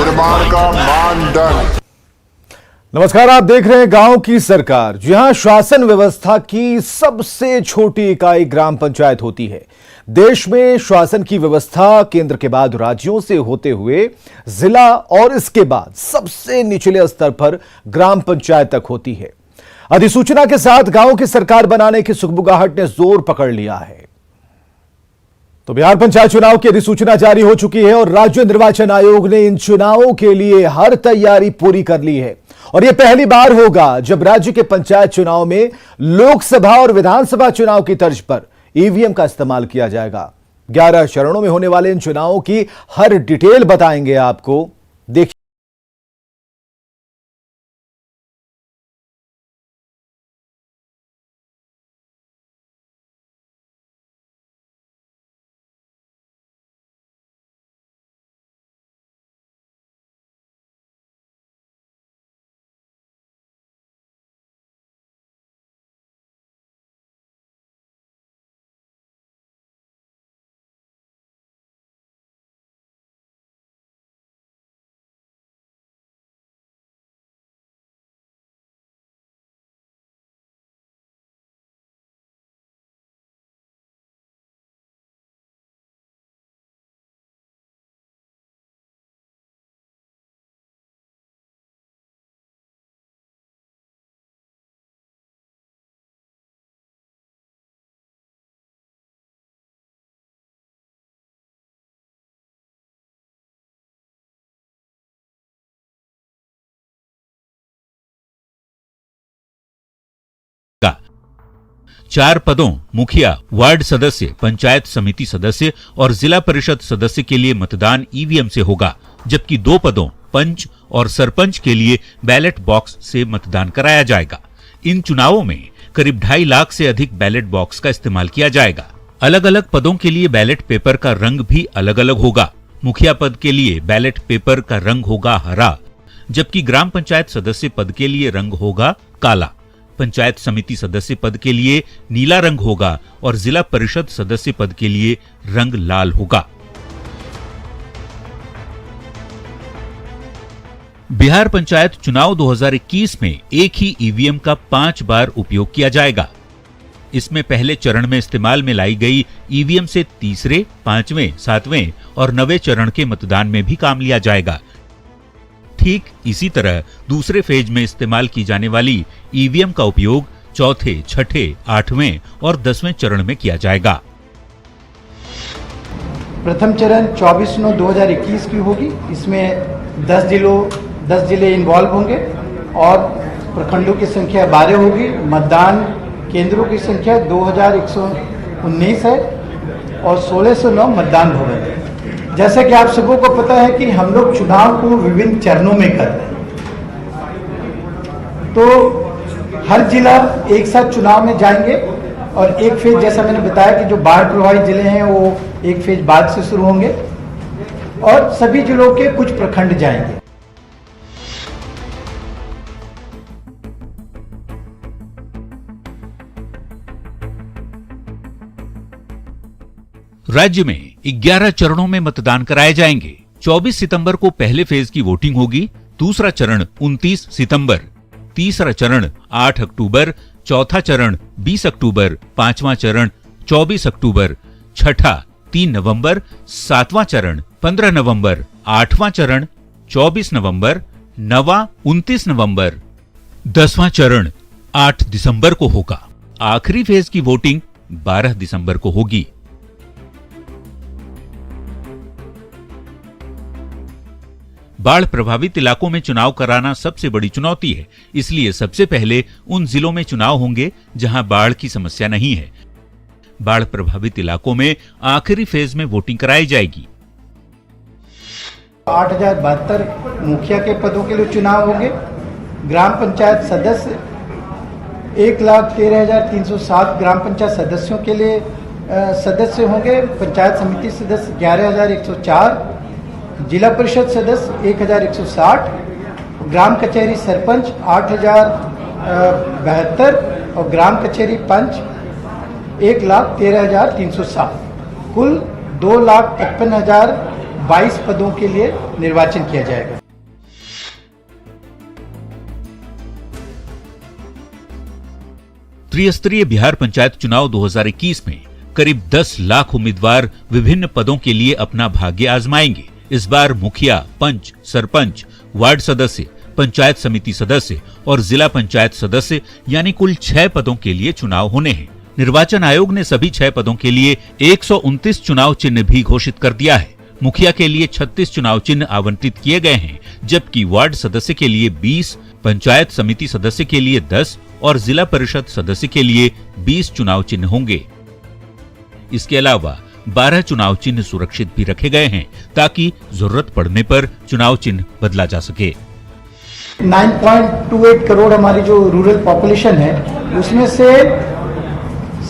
निर्माण का मानदंड। नमस्कार, आप देख रहे हैं गांव की सरकार। जी हां, शासन व्यवस्था की सबसे छोटी इकाई ग्राम पंचायत होती है। देश में शासन की व्यवस्था केंद्र के बाद राज्यों से होते हुए जिला और इसके बाद सबसे निचले स्तर पर ग्राम पंचायत तक होती है। अधिसूचना के साथ गांव की सरकार बनाने की सुगबुगाहट ने जोर पकड़ लिया है। तो बिहार पंचायत चुनाव की अधिसूचना जारी हो चुकी है और राज्य निर्वाचन आयोग ने इन चुनावों के लिए हर तैयारी पूरी कर ली है। और यह पहली बार होगा जब राज्य के पंचायत चुनाव में लोकसभा और विधानसभा चुनाव की तर्ज पर ईवीएम का इस्तेमाल किया जाएगा। 11 चरणों में होने वाले इन चुनावों की हर डिटेल बताएंगे आपको। देखिए, चार पदों मुखिया, वार्ड सदस्य, पंचायत समिति सदस्य और जिला परिषद सदस्य के लिए मतदान ईवीएम से होगा, जबकि 2 पदों पंच और सरपंच के लिए बैलेट बॉक्स से मतदान कराया जाएगा। इन चुनावों में करीब 2.5 लाख से अधिक बैलेट बॉक्स का इस्तेमाल किया जाएगा। अलग अलग पदों के लिए बैलेट पेपर का रंग भी अलग अलग होगा। मुखिया पद के लिए बैलेट पेपर का रंग होगा हरा, जबकि ग्राम पंचायत सदस्य पद के लिए रंग होगा काला। पंचायत समिति सदस्य पद के लिए नीला रंग होगा और जिला परिषद सदस्य पद के लिए रंग लाल होगा। बिहार पंचायत चुनाव 2021 में एक ही ईवीएम का 5 बार उपयोग किया जाएगा। इसमें पहले चरण में इस्तेमाल में लाई गई ईवीएम से तीसरे, 5वें, 7वें और 9वें चरण के मतदान में भी काम लिया जाएगा। ठीक इसी तरह दूसरे फेज में इस्तेमाल की जाने वाली ईवीएम का उपयोग चौथे, छठे, 8वें और 10वें चरण में किया जाएगा। प्रथम चरण 24/9/2021 की होगी। इसमें 10 जिले इन्वॉल्व होंगे और प्रखंडों की संख्या 12 होगी। मतदान केंद्रों की संख्या 2119 है और 1609 मतदान भवन है। जैसा कि आप सबों को पता है कि हम लोग चुनाव को विभिन्न चरणों में कर रहे हैं, तो हर जिला एक साथ चुनाव में जाएंगे और एक फेज, जैसा मैंने बताया कि जो बाढ़ प्रभावित जिले हैं वो एक फेज बाद से शुरू होंगे और सभी जिलों के कुछ प्रखंड जाएंगे। राज्य में 11 चरणों में मतदान कराए जाएंगे। 24 सितंबर को पहले फेज की वोटिंग होगी, दूसरा चरण 29 सितंबर, तीसरा चरण 8 अक्टूबर, चौथा चरण 20 अक्टूबर, 5वां चरण 24 अक्टूबर, छठा 3 नवंबर, 7वां चरण 15 नवंबर, 8वां चरण 24 नवंबर, 9वां 29 नवंबर, 10वां चरण 8 दिसंबर को होगा। आखिरी फेज की वोटिंग 12 दिसंबर को होगी। बाढ़ प्रभावित इलाकों में चुनाव कराना सबसे बड़ी चुनौती है, इसलिए सबसे पहले उन जिलों में चुनाव होंगे जहां बाढ़ की समस्या नहीं है। बाढ़ प्रभावित इलाकों में आखिरी फेज में वोटिंग कराई जाएगी। 8072 मुखिया के पदों के लिए चुनाव होंगे। ग्राम पंचायत सदस्य 1,13,307 ग्राम पंचायत सदस्यों के लिए सदस्य होंगे। पंचायत समिति सदस्य 11,104, जिला परिषद सदस्य 1,160, ग्राम कचहरी सरपंच 8,072 और ग्राम कचहरी पंच 1,13,307। कुल 2,55,000 22 पदों के लिए निर्वाचन किया जाएगा। त्रिस्तरीय बिहार पंचायत चुनाव 2021 में करीब 10 लाख उम्मीदवार विभिन्न पदों के लिए अपना भाग्य आजमाएंगे। इस बार मुखिया, पंच, सरपंच, वार्ड सदस्य, पंचायत समिति सदस्य और जिला पंचायत सदस्य यानी कुल 6 पदों के लिए चुनाव होने हैं। निर्वाचन आयोग ने सभी 6 पदों के लिए 129 चुनाव चिन्ह भी घोषित कर दिया है। मुखिया के लिए 36 चुनाव चिन्ह आवंटित किए गए हैं, जबकि वार्ड सदस्य के लिए 20, पंचायत समिति सदस्य के लिए 10 और जिला परिषद सदस्य के लिए 20 चुनाव चिन्ह होंगे। इसके अलावा 12 चुनाव चिन्ह सुरक्षित भी रखे गए हैं ताकि जरूरत पड़ने पर चुनाव चिन्ह बदला जा सके। 9.28 करोड़ हमारी जो रूरल पॉपुलेशन है, उसमें से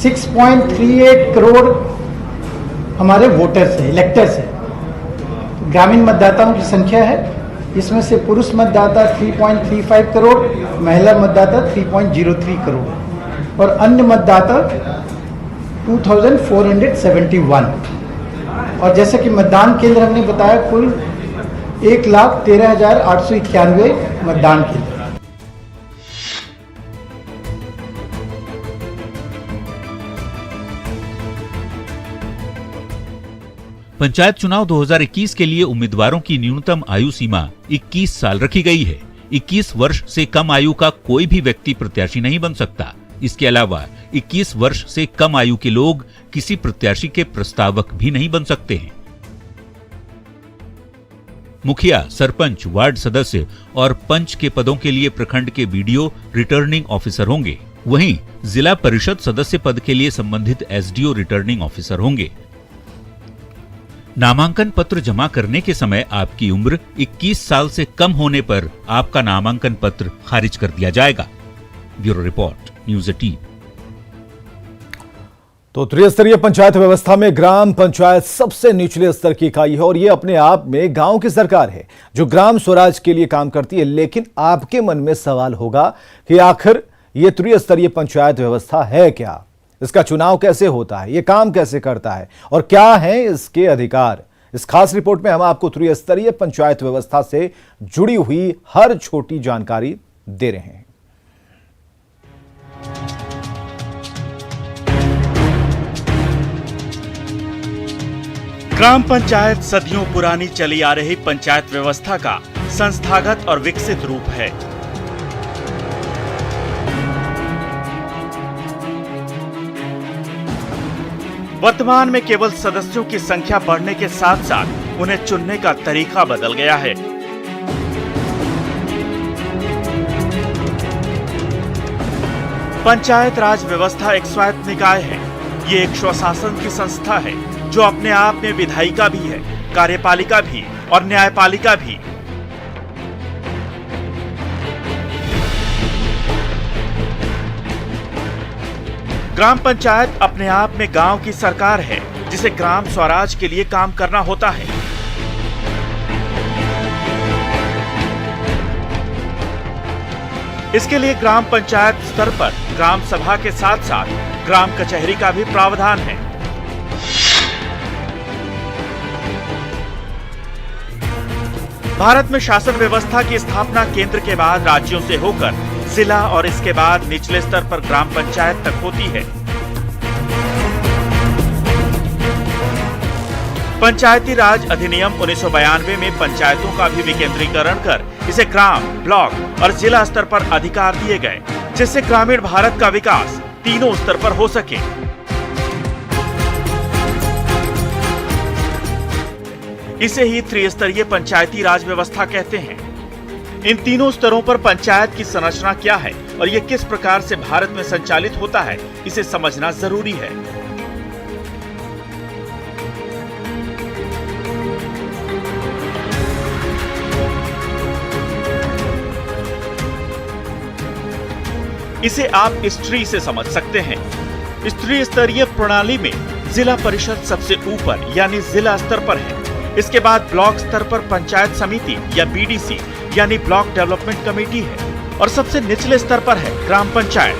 6.38 करोड़ हमारे वोटर्स है, इलेक्टर्स है। ग्रामीण मतदाताओं की संख्या है, इसमें से पुरुष मतदाता 3.35 करोड़, महिला मतदाता 3.03 करोड़ और अन्य मतदाता 2471। और जैसे कि मतदान केंद्र हमने बताया, कुल 1,13,891 मतदान केंद्र। पंचायत चुनाव 2021 के लिए उम्मीदवारों की न्यूनतम आयु सीमा 21 साल रखी गई है। 21 वर्ष से कम आयु का कोई भी व्यक्ति प्रत्याशी नहीं बन सकता। इसके अलावा 21 वर्ष से कम आयु के लोग किसी प्रत्याशी के प्रस्तावक भी नहीं बन सकते हैं। मुखिया, सरपंच, वार्ड सदस्य और पंच के पदों के लिए प्रखंड के बीडीओ रिटर्निंग ऑफिसर होंगे। वहीं जिला परिषद सदस्य पद के लिए संबंधित एसडीओ रिटर्निंग ऑफिसर होंगे। नामांकन पत्र जमा करने के समय आपकी उम्र 21 साल से कम होने पर आपका नामांकन पत्र खारिज कर दिया जाएगा। Bureau report, news 18। तो त्रिस्तरीय पंचायत व्यवस्था में ग्राम पंचायत सबसे निचले स्तर की इकाई है और ये अपने आप में गांव की सरकार है जो ग्राम स्वराज के लिए काम करती है। लेकिन आपके मन में सवाल होगा कि आखिर ये त्रिस्तरीय पंचायत व्यवस्था है क्या, इसका चुनाव कैसे होता है, ये काम कैसे करता है और क्या है इसके अधिकार। इस खास रिपोर्ट में हम आपको त्रिस्तरीय पंचायत व्यवस्था से जुड़ी हुई हर छोटी जानकारी दे रहे हैं। ग्राम पंचायत सदियों पुरानी चली आ रही पंचायत व्यवस्था का संस्थागत और विकसित रूप है। वर्तमान में केवल सदस्यों की संख्या बढ़ने के साथ साथ उन्हें चुनने का तरीका बदल गया है। पंचायत राज व्यवस्था एक स्वायत्त निकाय है। ये एक स्वशासन की संस्था है जो अपने आप में विधायिका भी है, कार्यपालिका भी और न्यायपालिका भी। ग्राम पंचायत अपने आप में गांव की सरकार है जिसे ग्राम स्वराज के लिए काम करना होता है। इसके लिए ग्राम पंचायत स्तर पर ग्राम सभा के साथ साथ ग्राम कचहरी का भी प्रावधान है। भारत में शासन व्यवस्था की स्थापना केंद्र के बाद राज्यों से होकर जिला और इसके बाद निचले स्तर पर ग्राम पंचायत तक होती है। पंचायती राज अधिनियम 1992 में पंचायतों का भी विकेंद्रीकरण कर इसे ग्राम, ब्लॉक और जिला स्तर पर अधिकार दिए गए, जिससे ग्रामीण भारत का विकास तीनों स्तर पर हो सके। इसे ही त्रिस्तरीय पंचायती राज व्यवस्था कहते हैं। इन तीनों स्तरों पर पंचायत की संरचना क्या है और ये किस प्रकार से भारत में संचालित होता है, इसे समझना जरूरी है। इसे आप इस ट्री से समझ सकते हैं। इस त्रिस्तरीय प्रणाली में जिला परिषद सबसे ऊपर यानी जिला स्तर पर है। इसके बाद ब्लॉक स्तर पर पंचायत समिति या बीडीसी यानी ब्लॉक डेवलपमेंट कमेटी है और सबसे निचले स्तर पर है ग्राम पंचायत।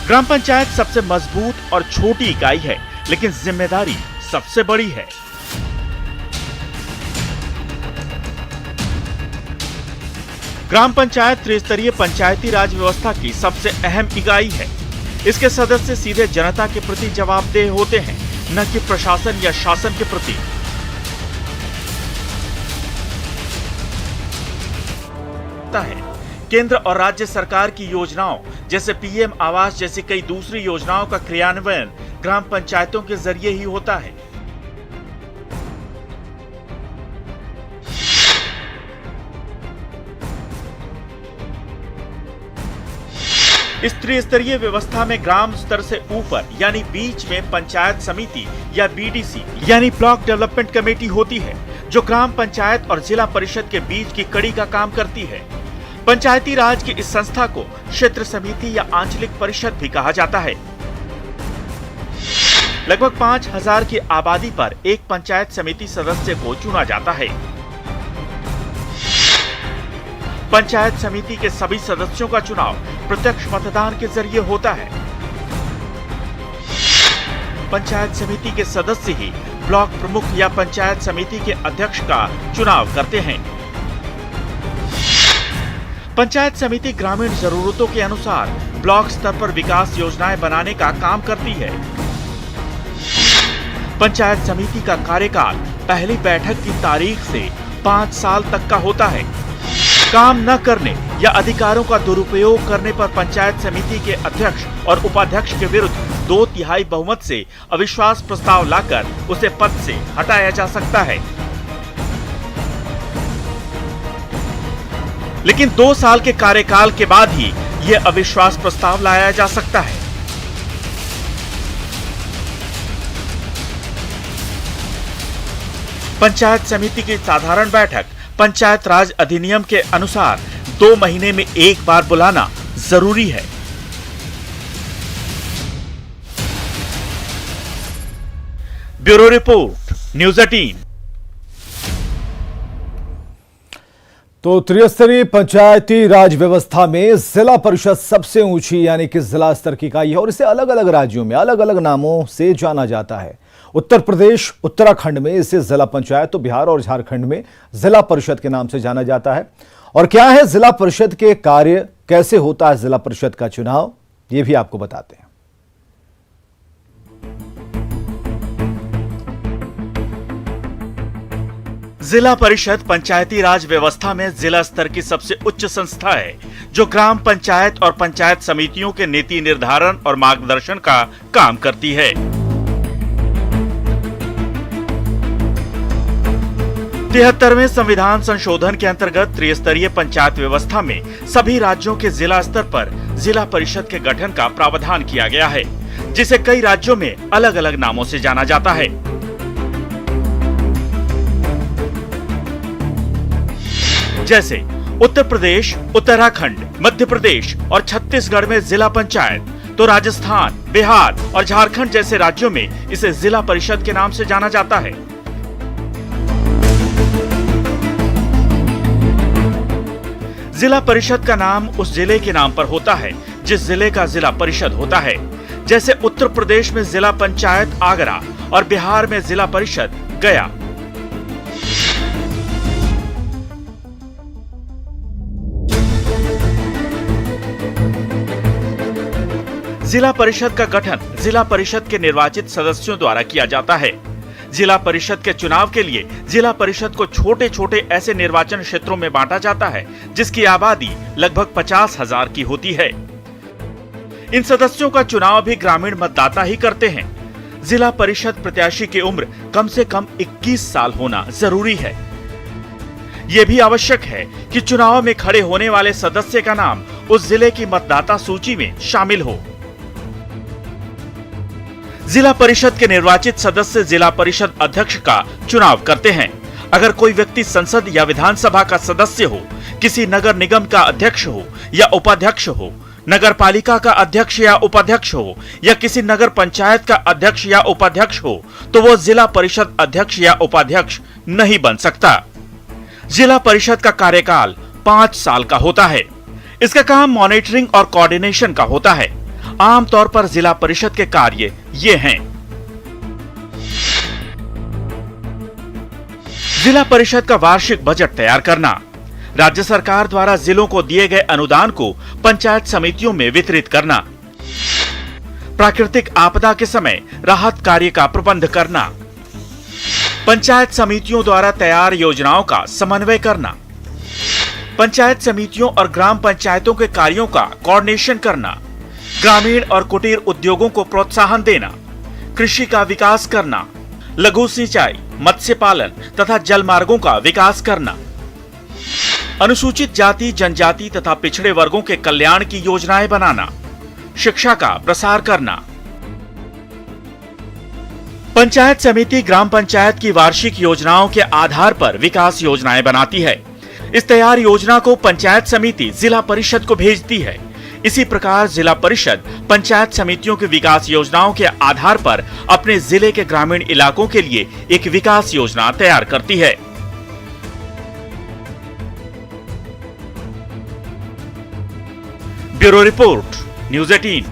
ग्राम पंचायत सबसे मजबूत और छोटी इकाई है लेकिन जिम्मेदारी सबसे बड़ी है। ग्राम पंचायत त्रिस्तरीय पंचायती राज व्यवस्था की सबसे अहम इकाई है। इसके सदस्य सीधे जनता के प्रति जवाबदेह होते हैं, न कि प्रशासन या शासन के प्रति। है केंद्र और राज्य सरकार की योजनाओं जैसे पीएम आवास जैसी कई दूसरी योजनाओं का क्रियान्वयन ग्राम पंचायतों के जरिए ही होता है। इस त्रिस्तरीय व्यवस्था में ग्राम स्तर से ऊपर यानी बीच में पंचायत समिति या बीडीसी यानी ब्लॉक डेवलपमेंट कमेटी होती है, जो ग्राम पंचायत और जिला परिषद के बीच की कड़ी का काम करती है। पंचायती राज की इस संस्था को क्षेत्र समिति या आंचलिक परिषद भी कहा जाता है। लगभग 5000 की आबादी पर एक पंचायत समिति सदस्य को चुना जाता है। पंचायत समिति के सभी सदस्यों का चुनाव प्रत्यक्ष मतदान के जरिए होता है। पंचायत समिति के सदस्य ही ब्लॉक प्रमुख या पंचायत समिति के अध्यक्ष का चुनाव करते हैं। पंचायत समिति ग्रामीण जरूरतों के अनुसार ब्लॉक स्तर पर विकास योजनाएं बनाने का काम करती है। पंचायत समिति का कार्यकाल पहली बैठक की तारीख से 5 साल तक का होता है। काम न करने या अधिकारों का दुरुपयोग करने पर पंचायत समिति के अध्यक्ष और उपाध्यक्ष के विरुद्ध 2/3 बहुमत से अविश्वास प्रस्ताव लाकर उसे पद से हटाया जा सकता है। लेकिन 2 साल के कार्यकाल के बाद ही यह अविश्वास प्रस्ताव लाया जा सकता है। पंचायत समिति की साधारण बैठक पंचायत राज अधिनियम के अनुसार 2 महीने में एक बार बुलाना जरूरी है। Bureau report, news 18। तो त्रिस्तरीय पंचायती राज व्यवस्था में जिला परिषद सबसे ऊंची यानी कि जिला स्तर की इकाई है और इसे अलग अलग राज्यों में अलग अलग नामों से जाना जाता है। उत्तर प्रदेश, उत्तराखंड में इसे जिला पंचायत, तो बिहार और झारखंड में जिला परिषद के नाम से जाना जाता है। और क्या है जिला परिषद के कार्य, कैसे होता है जिला परिषद का चुनाव, ये भी आपको बताते हैं। जिला परिषद पंचायती राज व्यवस्था में जिला स्तर की सबसे उच्च संस्था है, जो ग्राम पंचायत और पंचायत समितियों के नीति निर्धारण और मार्गदर्शन का काम करती है। 73वें संविधान संशोधन के अंतर्गत त्रिस्तरीय पंचायत व्यवस्था में सभी राज्यों के जिला स्तर पर जिला परिषद के गठन का प्रावधान किया गया है, जिसे कई राज्यों में अलग अलग नामों से जाना जाता है। जैसे उत्तर प्रदेश, उत्तराखंड, मध्य प्रदेश और छत्तीसगढ़ में जिला पंचायत, तो राजस्थान, बिहार और झारखंड जैसे राज्यों में इसे जिला परिषद के नाम से जाना जाता है। जिला परिषद का नाम उस जिले के नाम पर होता है जिस जिले का जिला परिषद होता है। जैसे उत्तर प्रदेश में जिला पंचायत आगरा और बिहार में जिला परिषद गया। जिला परिषद का गठन जिला परिषद के निर्वाचित सदस्यों द्वारा किया जाता है। जिला परिषद के चुनाव के लिए जिला परिषद को छोटे छोटे ऐसे निर्वाचन क्षेत्रों में बांटा जाता है जिसकी आबादी लगभग 50,000 की होती है। इन सदस्यों का चुनाव भी ग्रामीण मतदाता ही करते हैं। जिला परिषद प्रत्याशी की उम्र कम से कम 21 साल होना जरूरी है। यह भी आवश्यक है कि चुनाव में खड़े होने वाले सदस्य का नाम उस जिले की मतदाता सूची में शामिल हो। जिला परिषद के निर्वाचित सदस्य जिला परिषद अध्यक्ष का चुनाव करते हैं। अगर कोई व्यक्ति संसद या विधानसभा का सदस्य हो, किसी नगर निगम का अध्यक्ष हो या उपाध्यक्ष हो, नगर पालिका का अध्यक्ष या उपाध्यक्ष हो या किसी नगर पंचायत का अध्यक्ष या उपाध्यक्ष हो, तो वो जिला परिषद अध्यक्ष या उपाध्यक्ष नहीं बन सकता। जिला परिषद का कार्यकाल 5 साल का होता है। इसका काम मॉनिटरिंग और कोऑर्डिनेशन का होता है। आमतौर पर जिला परिषद के कार्य ये हैं। जिला परिषद का वार्षिक बजट तैयार करना, राज्य सरकार द्वारा जिलों को दिए गए अनुदान को पंचायत समितियों में वितरित करना, प्राकृतिक आपदा के समय राहत कार्य का प्रबंध करना, पंचायत समितियों द्वारा तैयार योजनाओं का समन्वय करना, पंचायत समितियों और ग्राम पंचायतों के कार्यों का कोऑर्डिनेशन करना, ग्रामीण और कुटीर उद्योगों को प्रोत्साहन देना, कृषि का विकास करना, लघु सिंचाई, मत्स्य पालन तथा जल मार्गों का विकास करना, अनुसूचित जाति, जनजाति तथा पिछड़े वर्गों के कल्याण की योजनाएं बनाना, शिक्षा का प्रसार करना। पंचायत समिति ग्राम पंचायत की वार्षिक योजनाओं के आधार पर विकास योजनाएं बनाती है। इस तैयार योजना को पंचायत समिति जिला परिषद को भेजती है। इसी प्रकार जिला परिषद पंचायत समितियों की विकास योजनाओं के आधार पर अपने जिले के ग्रामीण इलाकों के लिए एक विकास योजना तैयार करती है। Bureau report, news 18।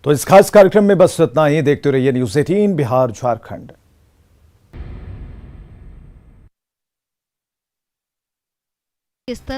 तो इस खास कार्यक्रम में बस इतना ही। देखते रहिए न्यूज़ 18 बिहार झारखंड। इस तरह